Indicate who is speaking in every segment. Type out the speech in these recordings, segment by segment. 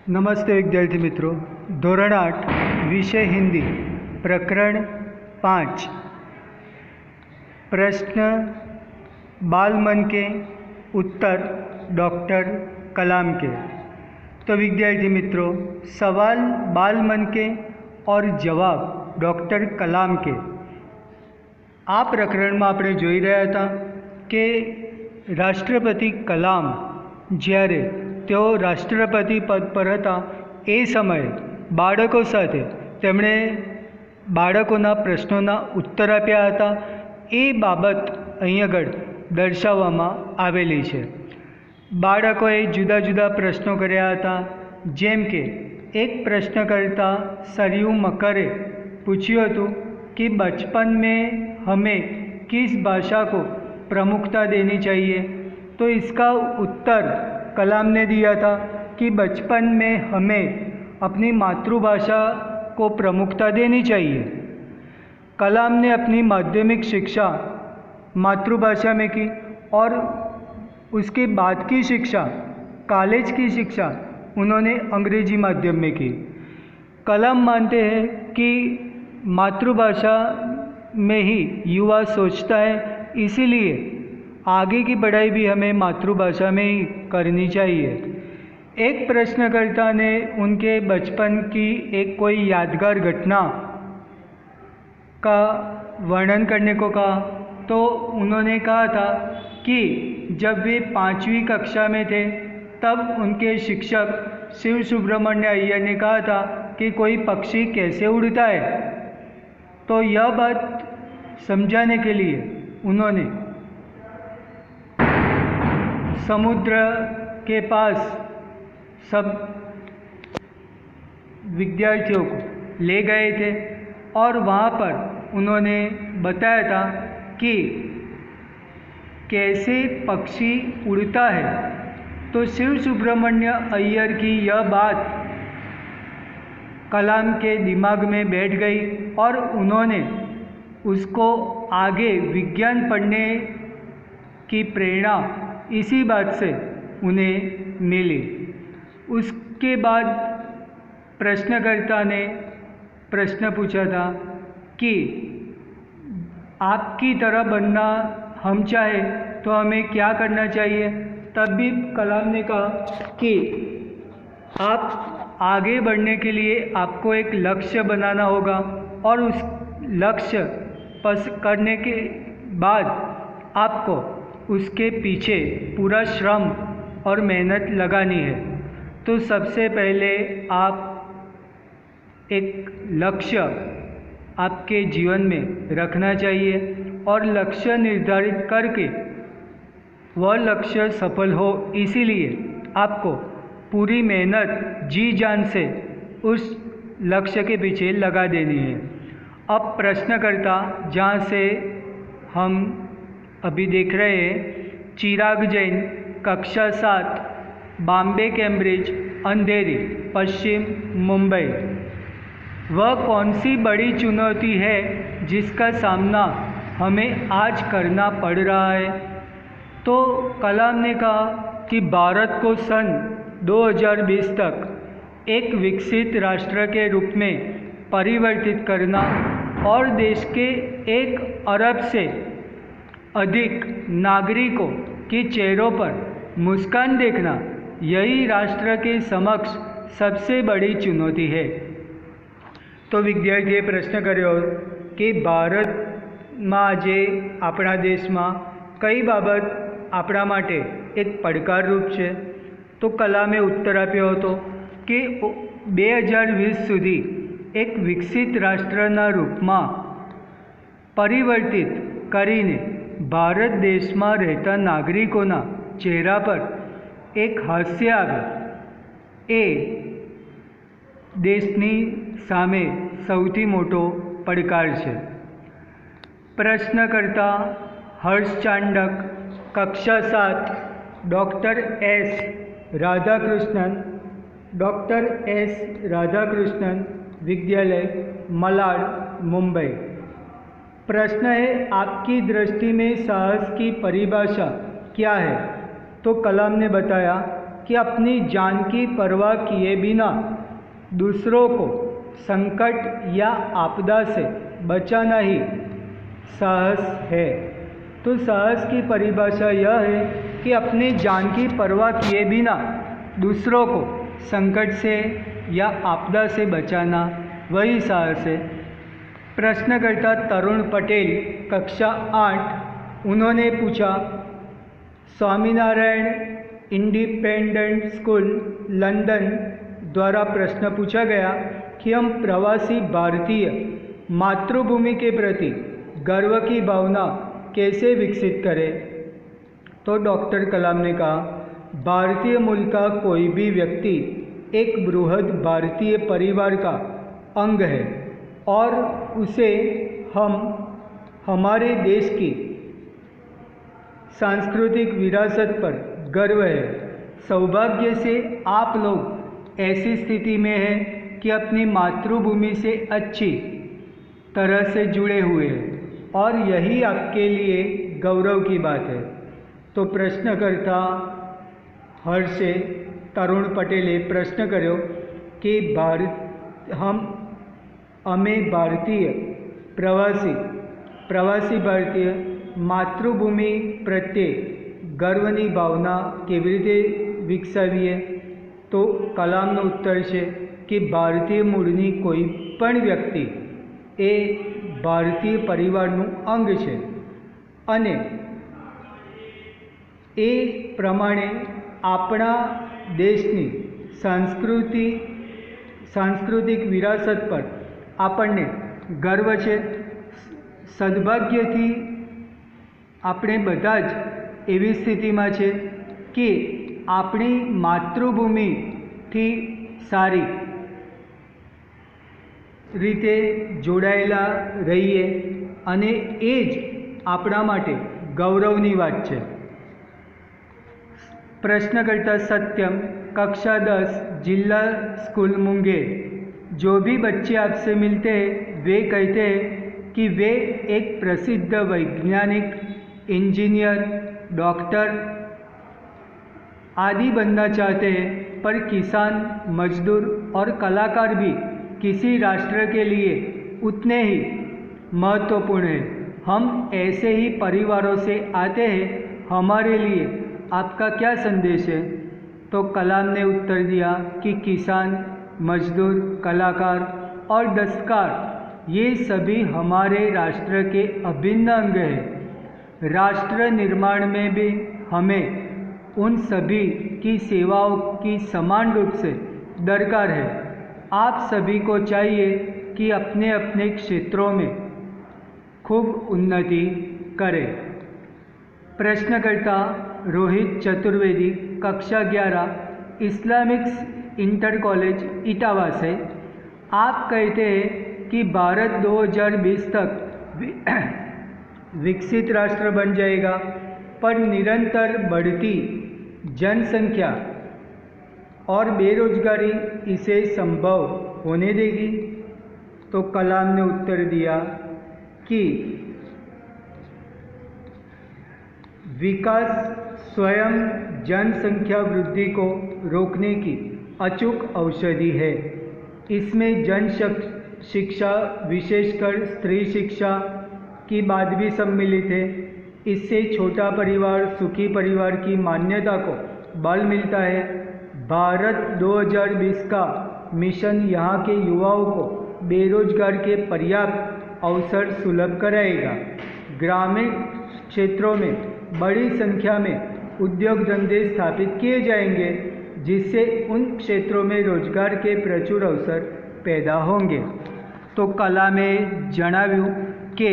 Speaker 1: नमस्ते विद्यार्थी मित्रों। धोरण 8 विषय हिंदी प्रकरण 5 प्रश्न बाल मन के उत्तर डॉक्टर कलाम के। तो विद्यार्थी मित्रों, सवाल बाल मन के और जवाब डॉक्टर कलाम के। आ प्रकरण में આપણે જોઈ રહ્યા હતા કે રાષ્ટ્રપતિ કલામ જ્યારે તેઓ રાષ્ટ્રપતિ પદ પર હતા એ સમયે બાળકો સાથે તેમણે બાળકોના પ્રશ્નોના ઉત્તર આપ્યા હતા। એ બાબત અહીં આગળ દર્શાવવામાં આવેલી છે। બાળકોએ જુદા જુદા પ્રશ્નો કર્યા હતા, જેમ કે એક પ્રશ્નકર્તા સરયુ મકરે પૂછ્યું હતું कि बचपन में हमें किस भाषा को प्रमुखता देनी चाहिए। तो इसका उत्तर कलाम ने दिया था कि बचपन में हमें अपनी मातृभाषा को प्रमुखता देनी चाहिए। कलाम ने अपनी माध्यमिक शिक्षा मातृभाषा में की और उसके बाद की शिक्षा, कॉलेज की शिक्षा, उन्होंने अंग्रेजी माध्यम में की। कलाम मानते हैं कि मातृभाषा में ही युवा सोचता है, इसीलिए आगे की पढ़ाई भी हमें मातृभाषा में ही करनी चाहिए। एक प्रश्नकर्ता ने उनके बचपन की एक कोई यादगार घटना का वर्णन करने को कहा। तो उन्होंने कहा था कि जब वे 5वीं कक्षा में थे तब उनके शिक्षक शिव सुब्रमण्य अय्यर ने कहा था कि कोई पक्षी कैसे उड़ता है। तो यह बात समझाने के लिए उन्होंने समुद्र के पास सब विद्यार्थियों को ले गए थे और वहाँ पर उन्होंने बताया था कि कैसे पक्षी उड़ता है। तो शिव सुब्रमण्य अय्यर की यह बात कलाम के दिमाग में बैठ गई और उन्होंने उसको आगे विज्ञान पढ़ने की प्रेरणा इसी बात से उन्हें मिली। उसके बाद प्रश्नकर्ता ने प्रश्न पूछा था कि आपकी तरह बनना हम चाहे तो हमें क्या करना चाहिए। तब भी कलाम ने कहा कि आप आगे बढ़ने के लिए आपको एक लक्ष्य बनाना होगा और उस लक्ष्य करने के बाद आपको उसके पीछे पूरा श्रम और मेहनत लगानी है। तो सबसे पहले आप एक लक्ष्य आपके जीवन में रखना चाहिए और लक्ष्य निर्धारित करके वह लक्ष्य सफल हो, इसीलिए आपको पूरी मेहनत जी जान से उस लक्ष्य के पीछे लगा देनी है। अब प्रश्नकर्ता जहाँ से हम अभी देख रहे हैं, चिराग जैन, कक्षा 7, बॉम्बे कैम्ब्रिज, अंधेरी, पश्चिम मुंबई। वह कौन सी बड़ी चुनौती है जिसका सामना हमें आज करना पड़ रहा है। तो कलाम ने कहा कि भारत को सन 2020 तक एक विकसित राष्ट्र के रूप में परिवर्तित करना और देश के 1 अरब से अधिक नागरिकों के चेहरों पर मुस्कान देखना, यही राष्ट्र के समक्ष सबसे बड़ी चुनौती है। तो विद्यार्थीए प्रश्न कर्यो कि भारत में आजे अपना देश में कई बाबत अपना माटे एक પડકાર रूप है। तो कलामे उत्तर आप्यो हतो कि 2020 सुधी एक विकसित राष्ट्रना रूप में परिवर्तित करीने भारत देश में रहता नागरिकोना चेहरा पर एक हास्य आवे, ए देशनी सामे सौथी मोटो પડકાર छे। प्रश्नकर्ता हर्ष चांडक, कक्षा 7, doctor S Radhakrishnan, doctor S Radhakrishnan विद्यालय, मलाड, मुंबई। प्रश्न है, आपकी दृष्टि में साहस की परिभाषा क्या है। तो कलाम ने बताया कि अपनी जान की परवाह किए बिना दूसरों को संकट या आपदा से बचाना ही साहस है। तो साहस की परिभाषा यह है कि अपनी जान की परवाह किए बिना दूसरों को संकट से या आपदा से बचाना वही साहस है। प्रश्नकर्ता तरुण पटेल, कक्षा 8, उन्होंने पूछा, स्वामीनारायण इंडिपेंडेंट स्कूल लंदन द्वारा प्रश्न पूछा गया कि हम प्रवासी भारतीय मातृभूमि के प्रति गर्व की भावना कैसे विकसित करें। तो डॉक्टर कलाम ने कहा, भारतीय मूल का कोई भी व्यक्ति एक बृहद भारतीय परिवार का अंग है और उसे हमारे देश की सांस्कृतिक विरासत पर गर्व है। सौभाग्य से आप लोग ऐसी स्थिति में हैं कि अपनी मातृभूमि से अच्छी तरह से जुड़े हुए हैं और यही आपके लिए गौरव की बात है। तो प्रश्नकर्ता हर्ष तरुण पटेले प्रश्न कर्यो कि हमें भारतीय प्रवासी भारतीय मातृभूमि प्रत्ये गर्वनी भावना केवी रीते विकसावीए। तो कलामનો उत्तर है कि भारतीय मूळनी कोई पण व्यक्ति ए भारतीय परिवारનું अंग है अने ए प्रमाणे आपणा देशनी सांस्कृतिक विरासत पर आपणे गर्व है। सद्भाग्यथी આપણે બધા જ એવી સ્થિતિમાં છે કે આપણી માતૃભૂમિથી સારી રીતે જોડાયેલા રહીએ અને એ જ આપણા માટે ગૌરવની વાત છે। प्रश्नकर्ता सत्यम, कक्षा 10, जिला स्कूल मुंगेर, जो भी बच्चे आपसे मिलते हैं वे कहते हैं कि वे एक प्रसिद्ध वैज्ञानिक, इंजीनियर, डॉक्टर आदि बनना चाहते हैं, पर किसान, मजदूर और कलाकार भी किसी राष्ट्र के लिए उतने ही महत्वपूर्ण हैं। हम ऐसे ही परिवारों से आते हैं, हमारे लिए आपका क्या संदेश है। तो कलाम ने उत्तर दिया कि किसान, मजदूर, कलाकार और दस्तकार ये सभी हमारे राष्ट्र के अभिन्न अंग हैं। राष्ट्र निर्माण में भी हमें उन सभी की सेवाओं की समान रूप से दरकार है। आप सभी को चाहिए कि अपने अपने क्षेत्रों में खूब उन्नति करें। प्रश्नकर्ता रोहित चतुर्वेदी, कक्षा 11, इस्लामिक्स इंटर कॉलेज इटावा से, आप कहते हैं कि भारत 2020 तक विकसित राष्ट्र बन जाएगा, पर निरंतर बढ़ती जनसंख्या और बेरोजगारी इसे संभव होने देगी। तो कलाम ने उत्तर दिया कि विकास स्वयं जनसंख्या वृद्धि को रोकने की अचूक औषधि है। इसमें जन शिक्षा, विशेषकर स्त्री शिक्षा की बात भी सम्मिलित है। इससे छोटा परिवार, सुखी परिवार की मान्यता को बल मिलता है। भारत 2020 का मिशन यहाँ के युवाओं को बेरोजगार के पर्याप्त अवसर सुलभ कराएगा। ग्रामीण क्षेत्रों में बड़ी संख्या में उद्योग धंधे स्थापित किए जाएंगे, जिससे उन क्षेत्रों में रोजगार के प्रचुर अवसर पैदा होंगे। तो कलामे जणाव्યું કે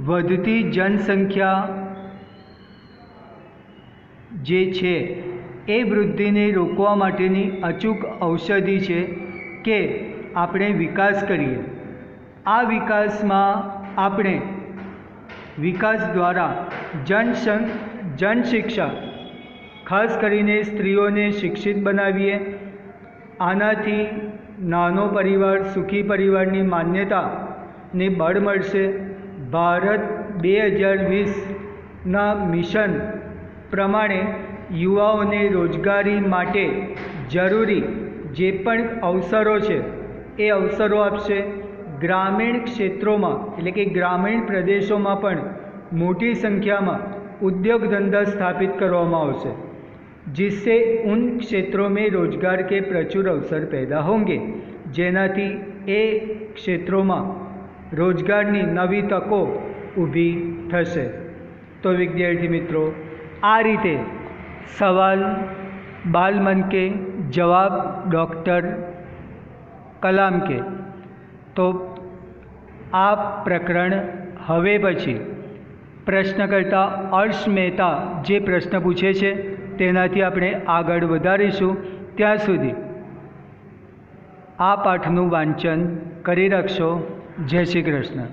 Speaker 1: વધતી जनसंख्या જે છે એ વૃદ્ધિને રોકવા માટેની અચૂક ઔષધિ છે કે આપણે વિકાસ કરીએ। આ વિકાસમાં આપણે વિકાસ દ્વારા જન શિક્ષા, ખાસ કરીને સ્ત્રીઓને શિક્ષિત બનાવીએ। આનાથી નાનો પરિવાર, સુખી પરિવારની માન્યતાને બળ મળશે। ભારત 2020ના મિશન પ્રમાણે યુવાઓને રોજગારી માટે જરૂરી જે પણ અવસરો છે એ અવસરો આપશે। ग्रामीण क्षेत्रों में એટલે કે ग्रामीण प्रदेशों में पण मोटी संख्या में उद्योग धंधा स्थापित करवामां आवशे, जिससे उन क्षेत्रों में रोजगार के प्रचुर अवसर पैदा होंगे, जेनाथी ए क्षेत्रों में रोजगारनी नवी तको ऊभी थशे। तो विद्यार्थी मित्रों, आ रीते सवाल बाल मन के जवाब डॉक्टर कलाम के। तो आ प्रकरण हवे पछी प्रश्नकर्ता हर्ष मेहता जे प्रश्न पूछे छे तेनाथी आपणे आगळ वधारीशुं। त्यां सुधी आ पाठनुं वांचन करी राखशो। जय श्री कृष्ण।